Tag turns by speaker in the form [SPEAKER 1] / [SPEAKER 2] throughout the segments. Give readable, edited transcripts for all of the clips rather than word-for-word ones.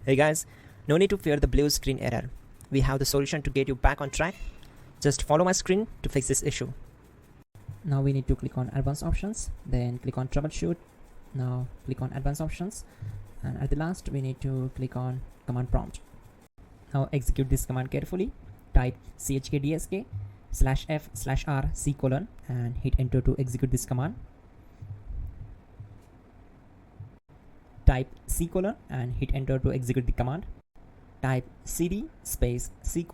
[SPEAKER 1] Hey guys, no need to fear the blue screen error. We have the solution to get you back on track. Just follow my screen to fix this issue.
[SPEAKER 2] Now we need to click on advanced options, then click on troubleshoot. Now click on advanced options, and at the last we need to click on command prompt. Now execute this command carefully. Type chkdsk/f/r/c:, and hit enter to execute this command. Type C:, and hit enter to execute the command. Type cd space C:/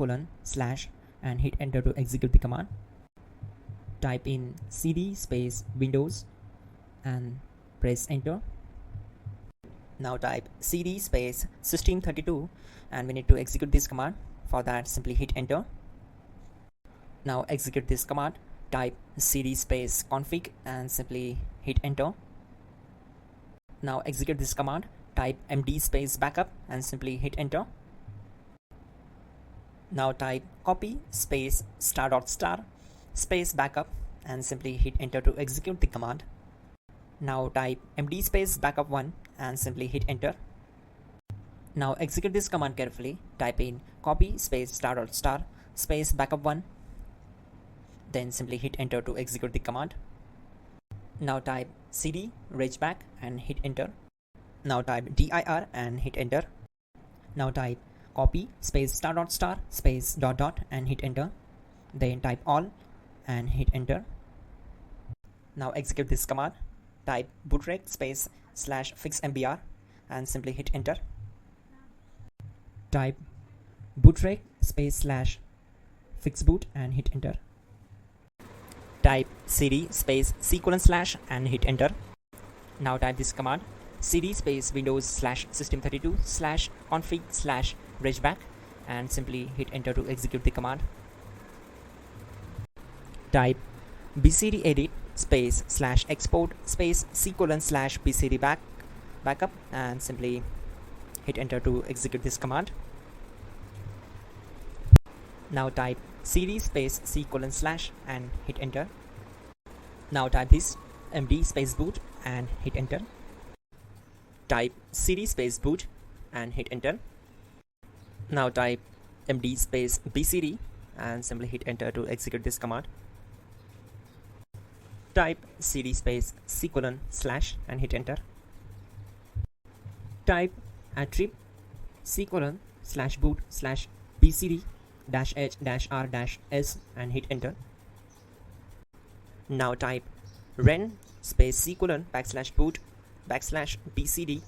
[SPEAKER 2] and hit enter to execute the command. Type in cd space Windows and press enter. Now type cd space system32 and we need to execute this command. For that, simply hit enter. Now execute this command. Type cd space config and simply hit enter. Now execute this command. Type md space backup and simply hit enter. Now type copy space *** space backup and simply hit enter to execute the command. Now type md space backup1 and simply hit enter. Now execute this command carefully. Type in copy space ** space backup1, then simply hit enter to execute the command. Now type cd regback and hit enter. Now type dir and hit enter. Now type copy space ** space ... and hit enter. Then type all and hit enter. Now execute this command. Type bootrec space /fixmbr and simply hit enter. Type bootrec space /fixboot and hit enter. Type cd space C:/ and hit enter. Now type this command: cd space Windows /system32 /config /regback and simply hit enter to execute the command. Type bcd edit space /export space C:/ bcd backup and simply hit enter to execute this command. Now type cd space C:/ and hit enter. Now type this md space boot and hit enter. Type cd space boot and hit enter. Now type md space bcd and simply hit enter to execute this command. Type cd space C:/ and hit enter. Type attrib C:/boot /bcd -h-r-s and hit enter. Now type ren space C:/ \boot \bcd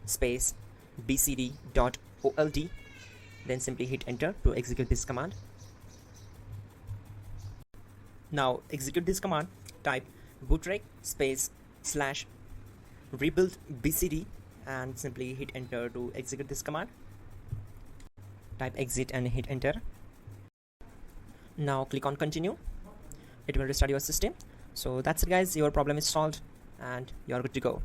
[SPEAKER 2] space bcd.old, then simply hit enter to execute this command. Now execute this command. Type bootrec space /rebuild bcd and simply hit enter to execute this command. Type exit and hit enter. Now click on continue. It will restart your system. So that's it guys, your problem is solved and you're good to go.